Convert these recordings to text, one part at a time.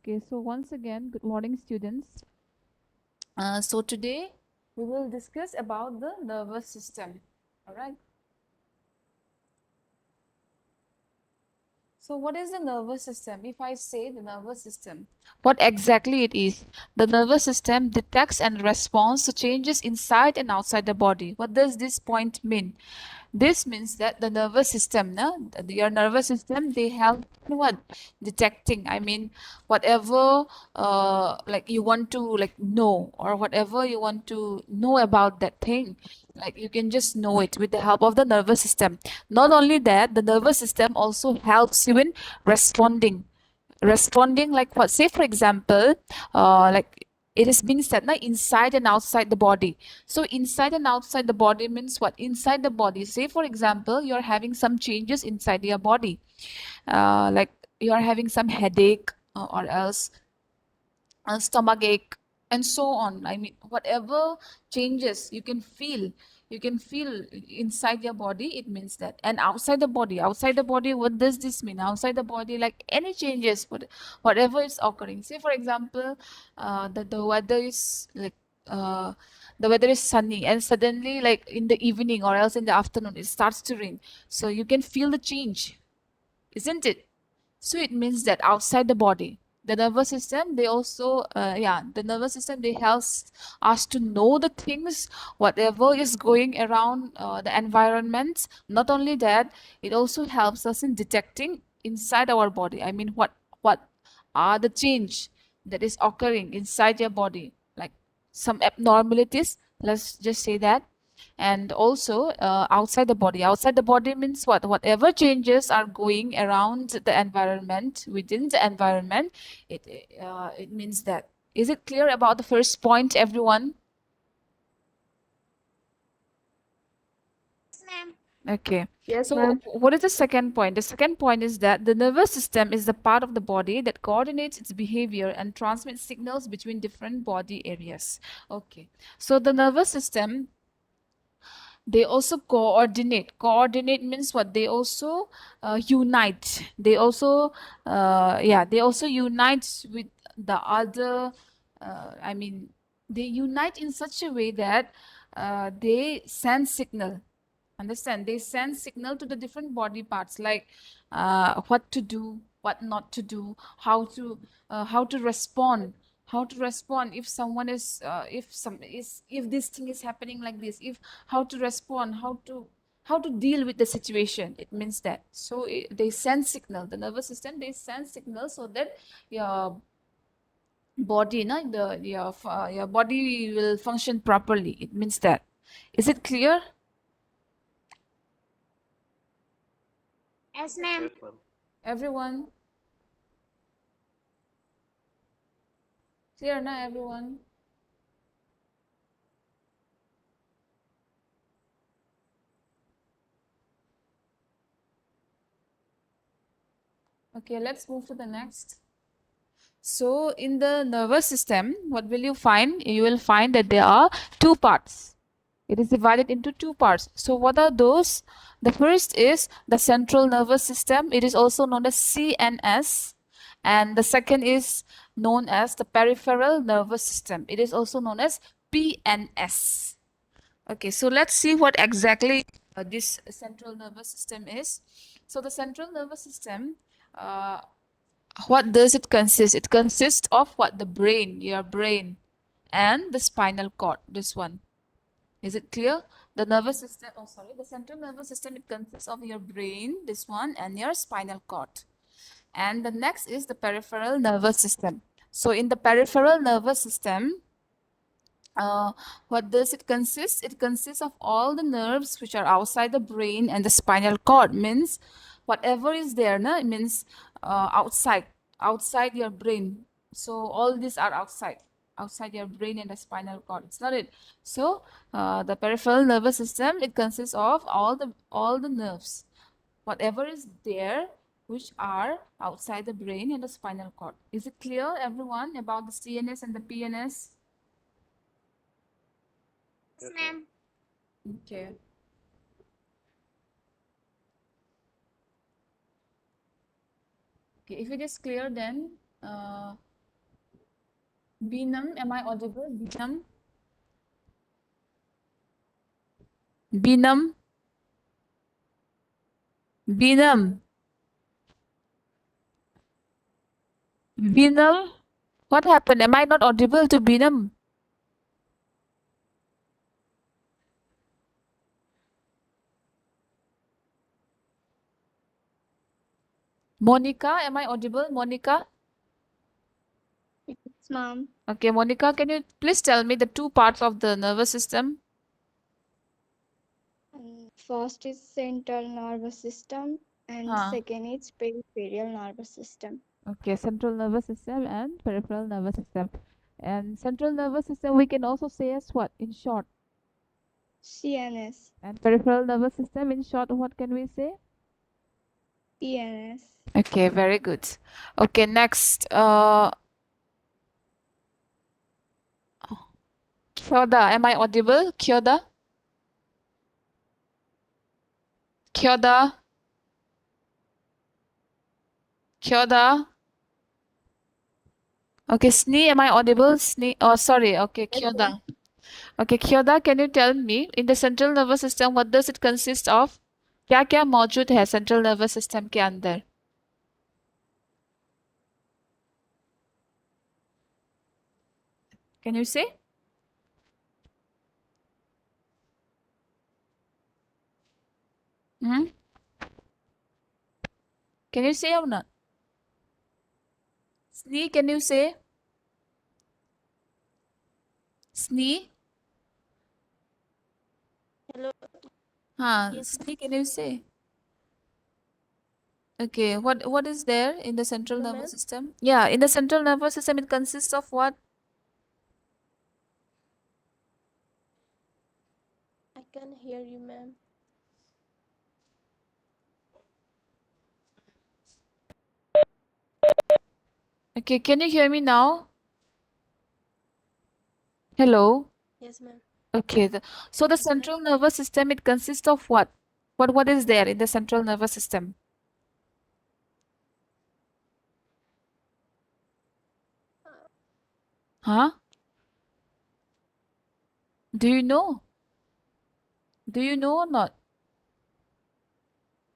Okay, so once again, good morning, students. So today we will discuss about the nervous system. All right. So what is the nervous system? If I say the nervous system, what exactly it is? The nervous system detects and responds to changes inside and outside the body. What does this point mean? This means that the nervous system, your nervous system, they help in what? Detecting. I mean, whatever like you want to like know, or whatever you want to know about that thing, like you can just know it with the help of the nervous system. Not only that, the nervous system also helps you in responding. Responding like what? Say for example, like it is being said now, inside and outside the body. So inside and outside the body means what? Inside the body, say for example, you're having some changes inside your body, like you are having some headache, or else stomach ache, and so on. I mean, whatever changes you can feel inside your body, it means that. And outside the body, what does this mean? Outside the body, like any changes, whatever is occurring. Say for example, the weather is like uh, the weather is sunny, and suddenly, like in the evening or else in the afternoon, it starts to rain. So you can feel the change, isn't it? So it means that outside the body, the nervous system, they also, the nervous system, they helps us to know the things, whatever is going around the environment. Not only that, it also helps us in detecting inside our body. I mean, what are the change that is occurring inside your body, like some abnormalities. Let's just say that. And also outside the body means what? Whatever changes are going around the environment, within the environment, it it means that. Is it clear about the first point, everyone? Okay. Yes, So ma'am. what is the second point? The second point is that the nervous system is the part of the body that coordinates its behavior and transmits signals between different body areas. Okay. So the nervous system, they also coordinate means what? They also unite. They also they also unite with the other, I mean, they unite in such a way that they send signal. Understand? They send signal to the different body parts, like what to do, what not to do, how to respond, if someone is if this thing is happening like this, if how to respond, how to deal with the situation. It means that. So they send signal. The nervous system, they send signal so that your body, no, your body will function properly. It means that. Is it clear, Yes, ma'am. Yes, ma'am. everyone? Clear now, everyone? Okay, let's move to the next. So, in the nervous system, what will you find? You will find that there are two parts. It is divided into two parts. So, what are those? The first is the central nervous system. It is also known as CNS. And the second is known as the peripheral nervous system. It is also known as PNS. Okay, so let's see what exactly this central nervous system is. So, the central nervous system, uh, what does it consist? It consists of what? The brain, your brain, and the spinal cord. This one. Is it clear? The nervous system, oh sorry, the central nervous system, it consists of your brain, this one, and your spinal cord. And the next is the peripheral nervous system. So in the peripheral nervous system, what does it consist? It consists of all the nerves which are outside the brain and the spinal cord. Means whatever is there, no? It means outside your brain. So all these are outside your brain and the spinal cord. It's not it. So the peripheral nervous system, it consists of all the nerves, whatever is there, which are outside the brain and the spinal cord. Is it clear, everyone, about the CNS and the PNS? Yes, Yes, ma'am. ma'am. Okay. Okay, if it is clear, then Binam, am I audible? Binam, Binam, Binam, Binam. What happened? Am I not audible to Binam? Monica, am I audible? Monica? Yes, ma'am. Okay, Monica, can you please tell me the two parts of the nervous system? First is central nervous system and Huh. second is peripheral nervous system. Okay, central nervous system and peripheral nervous system. And central nervous system we can also say as what in short? CNS, And peripheral nervous system in short, what can we say? PNS. Okay, very good. Okay, next. Kyoda, am I audible? Kyoda? Kyoda? Kyoda? Okay, Snee, am I audible? Snee, oh, sorry. Okay, Yes, ma'am. Kyoda. Okay, Kyoda, can you tell me in the central nervous system what does it consist of? क्या क्या मौजूद है central nervous system के अंदर? Can you say? Hmm? Can you say or not? Snee, can you say? Snee? Hello. Huh, Yes, Snee, can you say? Okay, what is there in the central hello, nervous ma'am. system? Yeah, in the central nervous system it consists of what? I can hear you, ma'am. Okay, can you hear me now? Hello? Yes, ma'am. Okay, so the Yes, ma'am. central nervous system it consists of what? What is there in the central nervous system? Uh, Huh? Do you know? Do you know or not?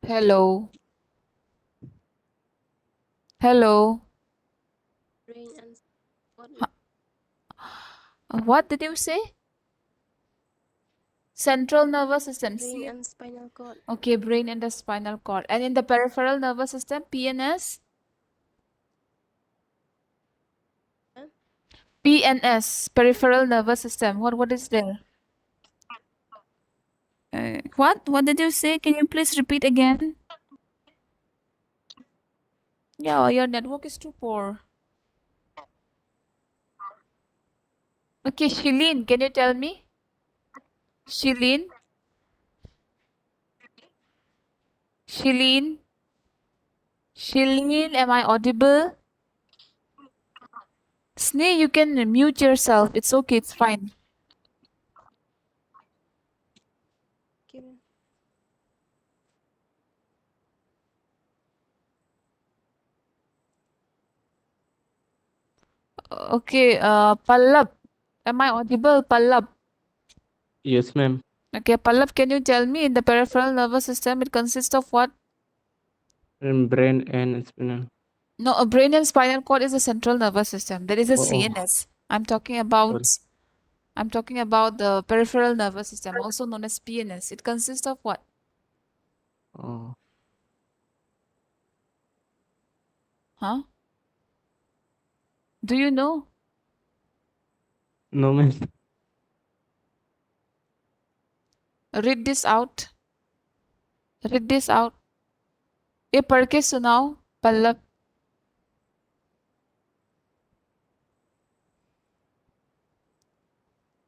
Hello? Hello? brain and what? Huh? What did you say? Central nervous system. Brain See? and spinal cord. Okay, brain and the spinal cord. And in the peripheral nervous system, PNS? Ma'am. PNS, peripheral nervous system. What is there? What? What did you say? Can you please repeat again? Yeah, your network is too poor. Okay, Shilin, can you tell me? Shilin? Shilin? Shilin, am I audible? Sneh, you can mute yourself. It's okay, it's fine. Okay, ma'am. Okay, Pallab. Am I audible, Pallab? Yes, ma'am. Okay, Pallab, can you tell me in the peripheral nervous system it consists of what? And brain and spinal. No, a brain and spinal cord is a central nervous system. There is a Oh, CNS. sorry. I'm talking about the peripheral nervous system, also known as PNS. It consists of what? Oh, Huh? Do you know? no, ma'am. Read this out. Read this out. ये पढ़ के सुनाओ Pallav.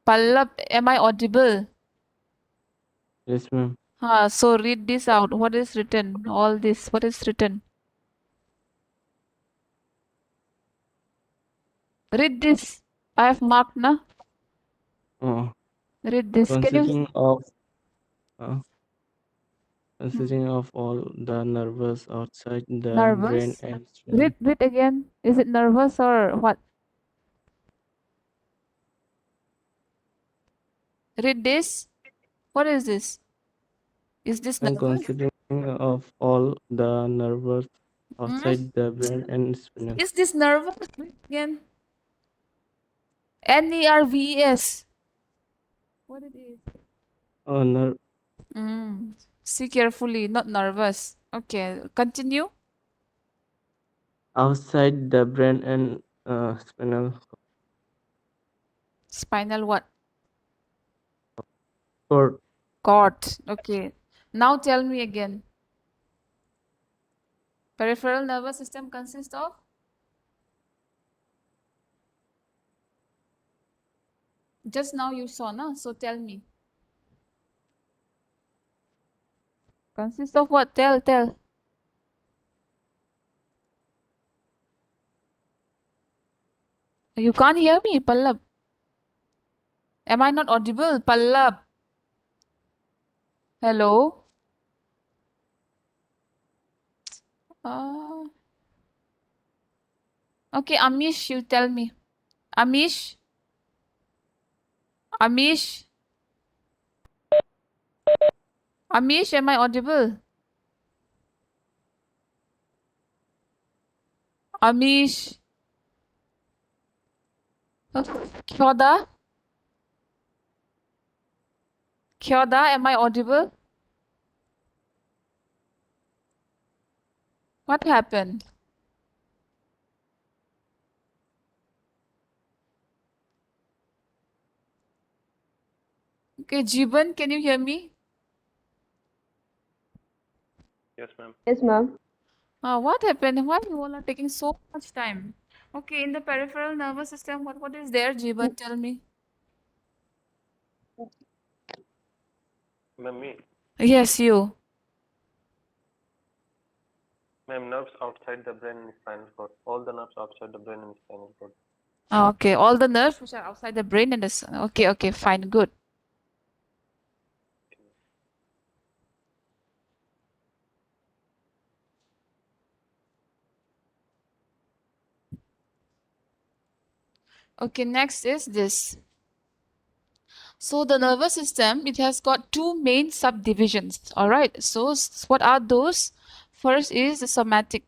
Pallab, am I audible? Yes, ma'am. So read this out. What is written? All this. What is written? Read this. I have marked na. Oh, Read this. Can you? consisting of uh, Hmm. consisting of all the nerves outside the brain Nervous? and spinal. Read again. Is it nervous or what? Read this. What is this? Is this And nervous? considering of all the nerves Hmm? outside the brain and spinal. Is this nervous? Read again. NERVES. What it is? Nerve See carefully, not nervous. Okay, continue. outside the brain and spinal Spinal what? cord. Cord. Okay. Now tell me again. Peripheral nervous system consists of? Just now you saw, na? So tell me. Consists of what? Tell. You can't hear me, Pallab. Am I not audible, Pallab? Hello? Uh, okay, Amish, you tell me. Amish? Amish? Amish, am I audible? Amish? Kyoda? Kyoda, am I audible? What happened? Okay, Jiban, can you hear me? Yes, ma'am. Yes, ma'am. What happened? Why you all are taking so much time? Okay, in the peripheral nervous system, what is there, Jiban? Tell me. Ma'am, me. Yes, you. Ma'am, nerves outside the brain and spinal cord. All the nerves outside the brain and spinal cord. Okay, all the nerves which are outside the brain and the. Okay, fine, good. Okay, next is this. So the nervous system, it has got two main subdivisions. All right. So what are those? First is the somatic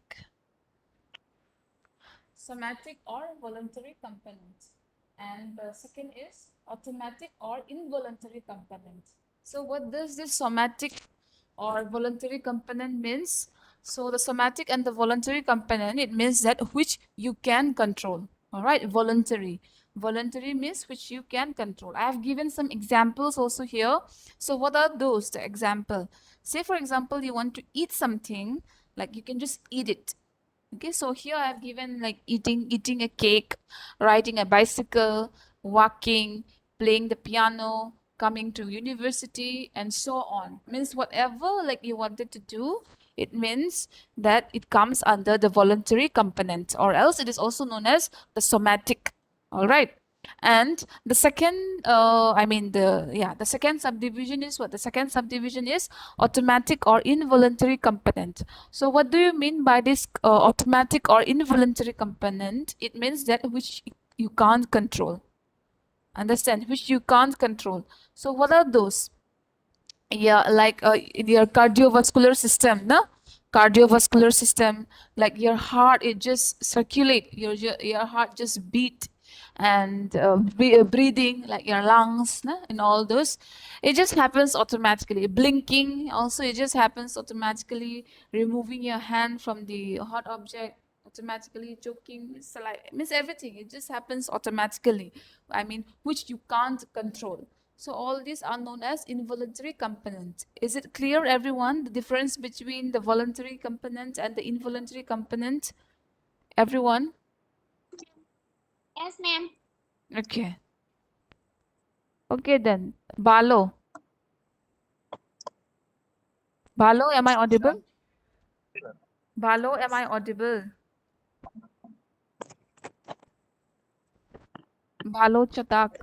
or voluntary component, and the second is automatic or involuntary component. So what does this somatic or voluntary component means? So the somatic and the voluntary component, it means that which you can control. All right, voluntary means which you can control. I have given some examples also here. So what are those? The example, say for example, you want to eat something, like you can just eat it. Okay, so here I have given like eating a cake, riding a bicycle, walking, playing the piano, coming to university, and so on. Means whatever like you wanted to do, it means that it comes under the voluntary component, or else it is also known as the somatic. All right. And the second, the second subdivision is what? The second subdivision is automatic or involuntary component. So, what do you mean by this automatic or involuntary component? It means that which you can't control. Understand? Which you can't control. So, what are those? Yeah, like in your cardiovascular system, no? Cardiovascular system, like your heart, it just circulate, your heart just beat, and breathing, like your lungs, no? And all those, it just happens automatically. Blinking also, it just happens automatically. Removing your hand from the hot object, automatically. Choking, means everything, it just happens automatically. I mean, which you can't control. So all these are known as involuntary components. Is it clear, everyone, the difference between the voluntary component and the involuntary component? Everyone? Yes, ma'am. Okay. Okay then. Balo. Balo, am I audible? Balo, am I audible? Balo Chatak.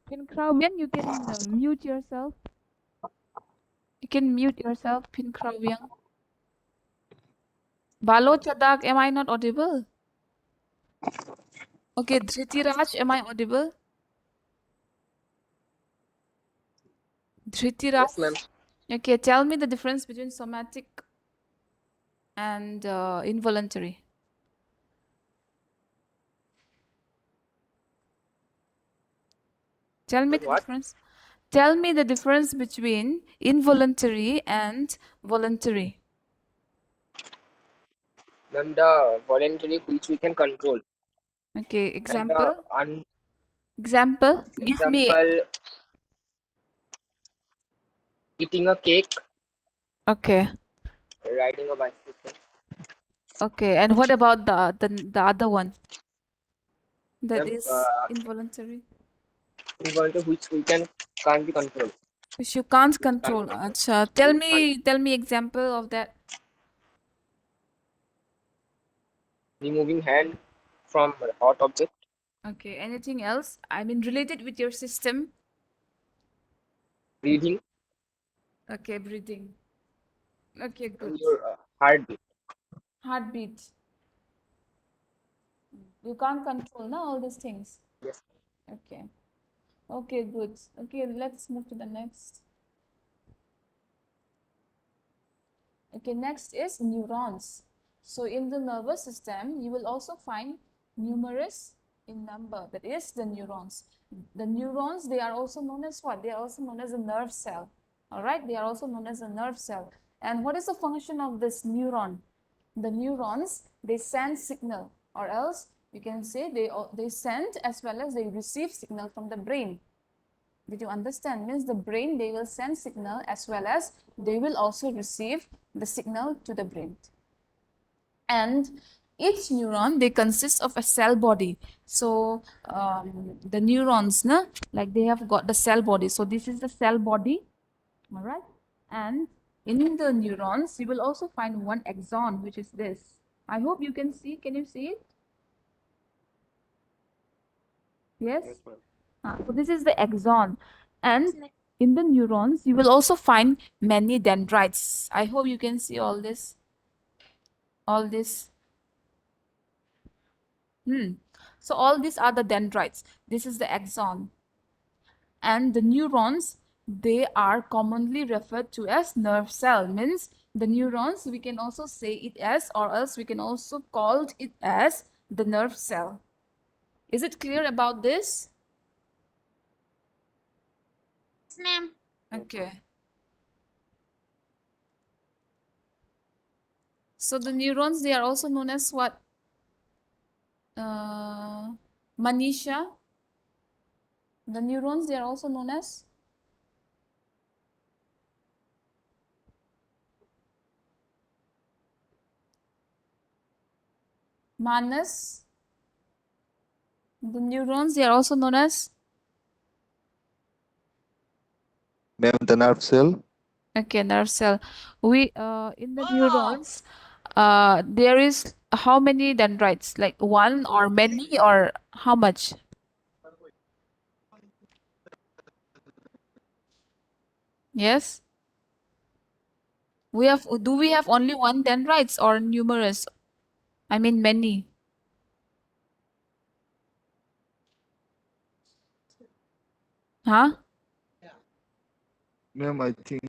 Pinkrawian, you can mute yourself. You can mute yourself, Pinkrawian. Balo Chatak, am I not audible? Okay, Dhritiraj, am I audible? Dhritiraj. Yes, ma'am. Okay, tell me the difference between somatic and involuntary. Tell me the What? difference. Tell me the difference between involuntary and voluntary. Ma'am, the voluntary which we can control, Okay, and the example. Example. Give me. example, eating a cake, Okay. riding a bicycle. Okay. And what about the other one? That Ma'am, is involuntary. involuntary which we can't be controlled. Which you can't Which can't control. be controlled. Acha. We can't. Tell me example of that. Removing hand from a hot object, Okay. Anything else? I mean related with your system. breathing, Okay, breathing. Okay, good. and your heartbeat. Heartbeat. You can't control now all these things. Yes. Okay. Okay, good. Okay, let's move to the next. Okay, next is neurons. So in the nervous system, you will also find numerous in number. That is the neurons. The neurons, they are also known as what? They are also known as a nerve cell. All right, they are also known as a nerve cell. And what is the function of this neuron? The neurons, they send signal, or else you can say they send as well as they receive signal from the brain. Did you understand? Means the brain, they will send signal as well as they will also receive the signal to the brain. And each neuron, they consist of a cell body. So the neurons, na, like they have got the cell body. So this is the cell body, all right? And in the neurons, you will also find one axon, which is this. I hope you can see. Can you see it? Yes? Yes, ma'am. So this is the axon. And in the neurons, you will also find many dendrites. I hope you can see all this. All this. So all these are the dendrites. This is the axon. And the neurons, they are commonly referred to as nerve cell. Means the neurons, we can also say it as, or else we can also call it as the nerve cell. Is it clear about this? Yes, ma'am. Okay. So the neurons, they are also known as what? Manisha. The neurons, they are also known as Manas. The neurons, they are also known as Ma'am, the nerve cell. okay, nerve cell. We in the neurons, there is how many dendrites? Like one or many or how much? Yes. We have. Do we have only one dendrites or numerous? I mean many. Huh? Ma'am, I think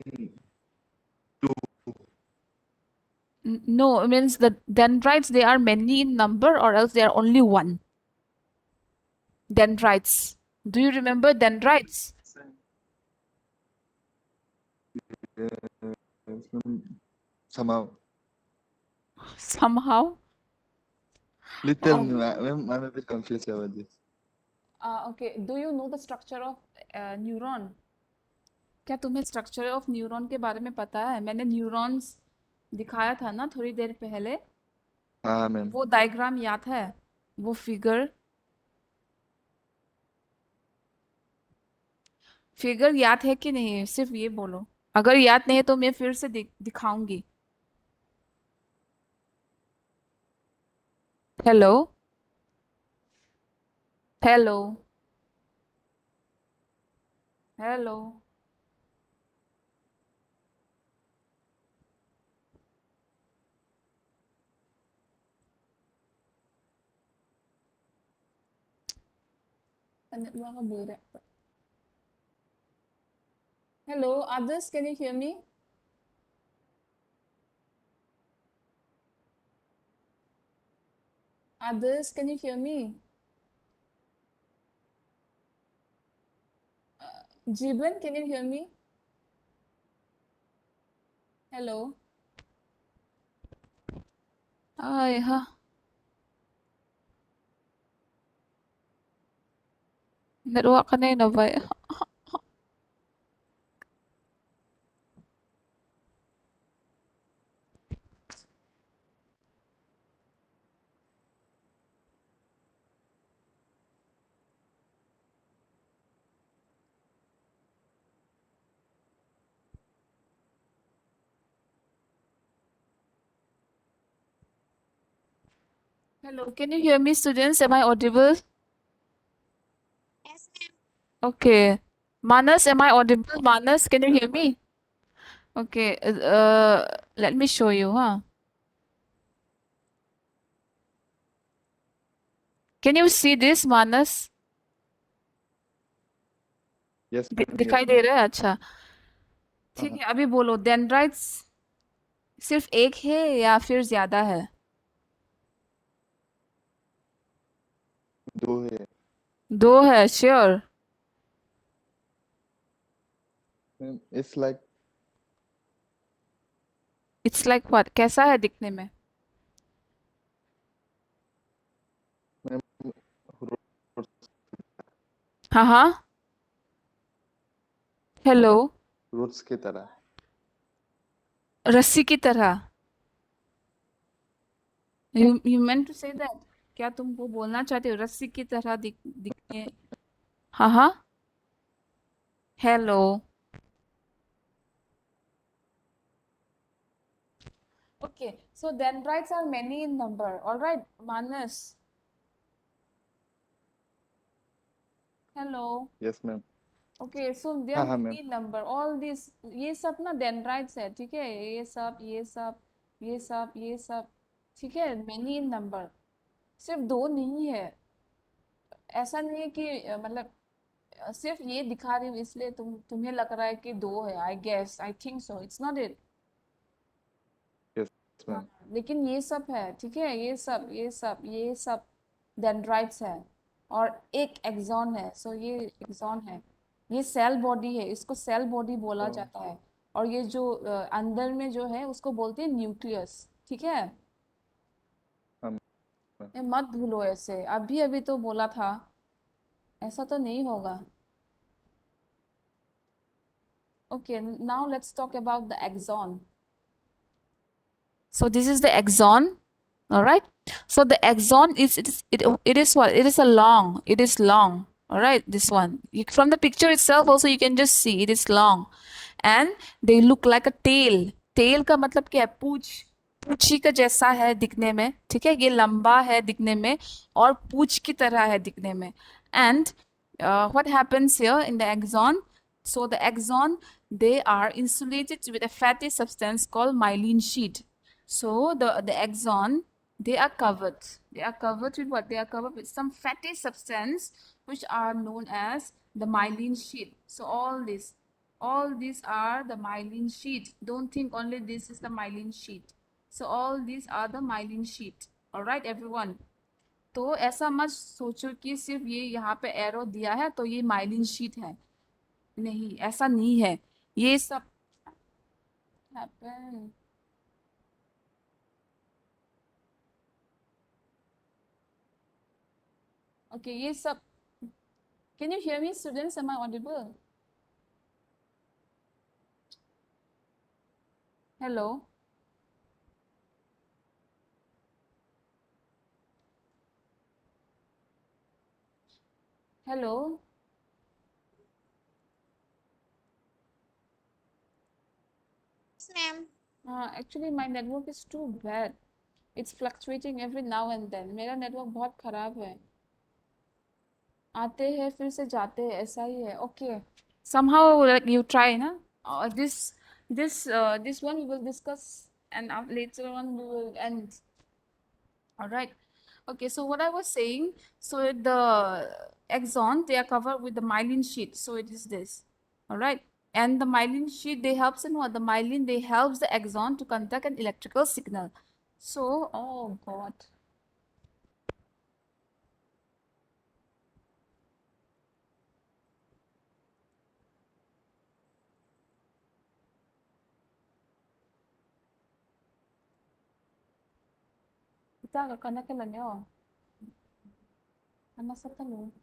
No, it means the dendrites, they are many in number or else they are only one. Dendrites. Do you remember dendrites? somehow Somehow. please tell me, Oh, ma'am. I'm a bit confused about this. okay. Do you know the structure of neuron? क्या तुम्हें structure of neuron के बारे में पता है? मैंने neurons दिखाया था ना थोड़ी देर पहले. Ma'am. वो डायग्राम याद है? वो फिगर याद है कि नहीं? सिर्फ ये बोलो. अगर याद नहीं है तो मैं फिर से दिखाऊंगी. Hello. Hello. Hello. Hello, others, can you hear me? Others, can you hear me? Jiban, can you hear me? Hello. Ay, ha. Naruha ka na yun, abay. Hello, can you hear me, students? Am I audible? Okay. Manas, am I audible? Manas, can you hear me? Okay. Let me show you, huh? Can you see this, Manas? Yes, दिखाई yes, दे ma'am. रहा है अच्छा ठीक है अभी बोलो dendrites सिर्फ एक है या फिर ज्यादा है दो है दो है sure ma'am. It's like it's like what कैसा है दिखने में मैम roots हाँ हाँ हेलो roots की तरह. रस्सी की तरह you meant to say that क्या तुम वो बोलना चाहते हो रस्सी की तरह दिखने हाँ हाँ hello okay so dendrites are many in number alright Manas hello Yes, ma'am. Okay so they are हाँ हाँ ma'am. Many number all this ये सब ना डेंड्राइट्स है ठीक है ये सब ठीक है मेनी इन नंबर सिर्फ दो नहीं है ऐसा नहीं है कि मतलब सिर्फ ये दिखा रही हूँ इसलिए तुम्हें लग रहा है कि दो है I guess I think so it's not it Yes, हाँ ma'am. लेकिन ये सब है ठीक है ये सब डेंड्राइट्स है और एक एक्सॉन है सो ये एक्सॉन है ये सेल बॉडी है इसको सेल बॉडी बोला Oh, जाता है और ये जो अंदर में जो है उसको बोलते हैं न्यूक्लियस ठीक है हाँ मैम. ये मत भूलो ऐसे अभी अभी तो बोला था ऐसा तो नहीं होगा okay now let's talk about the axon so this is the axon all right so the axon is what it is a long it is long all right this one from the picture itself also you can just see it is long and they look like a tail का मतलब क्या है पूंछ पूंछी का जैसा है दिखने में ठीक है ये लंबा है दिखने में और पूंछ की तरह है दिखने में and what happens here in the axon so the axon they are insulated with a fatty substance called myelin sheet so the axon they are covered with what they are covered with some fatty substance which are known as the myelin sheet so all these are the myelin sheet don't think only this is the myelin sheet so all these are the myelin sheet all right everyone तो ऐसा मत सोचो कि सिर्फ ये यहाँ पे arrow दिया है तो ये माइलिन शीट है नहीं ऐसा नहीं है ये सब happen okay ये सब can you hear me students am I audible hello hello Yes, ma'am. actually my network is too bad it's fluctuating every now and then मेरा नेटवर्क बहुत खराब है आते हैं फिर से जाते हैं ऐसा ही है okay somehow like you try ना this one we will discuss and later on we will end all right Okay, so what I was saying, so the axon, they are covered with the myelin sheet. So it is this, all right? And the myelin sheet, they helps in what? The myelin, they helps the axon to conduct an electrical signal. So, oh God. Kita agak connect lang yun. Ano sa tanong?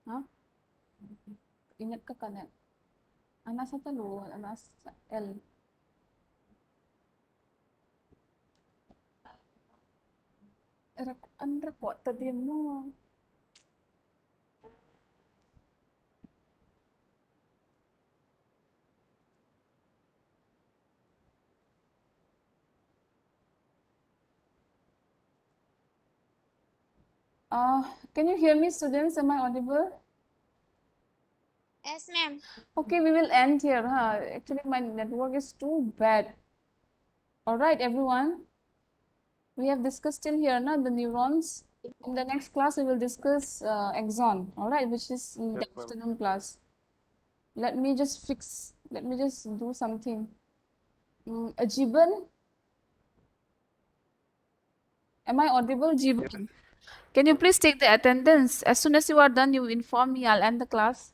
Ha? Ingat ka connect. Ano sa tanong? Ano sa L? Ano report tadi mo? Can you hear me, students? Am I audible? Yes, ma'am. Okay, we will end here. Huh? Actually, my network is too bad. All right, everyone. We have discussed till here, now the neurons. In the next class, we will discuss axon. All right, which is in the Yes, ma'am. afternoon class. Let me just do something. Jiban, am I audible, Jiban? Can you please take the attendance? As soon as you are done, you inform me. I'll end the class.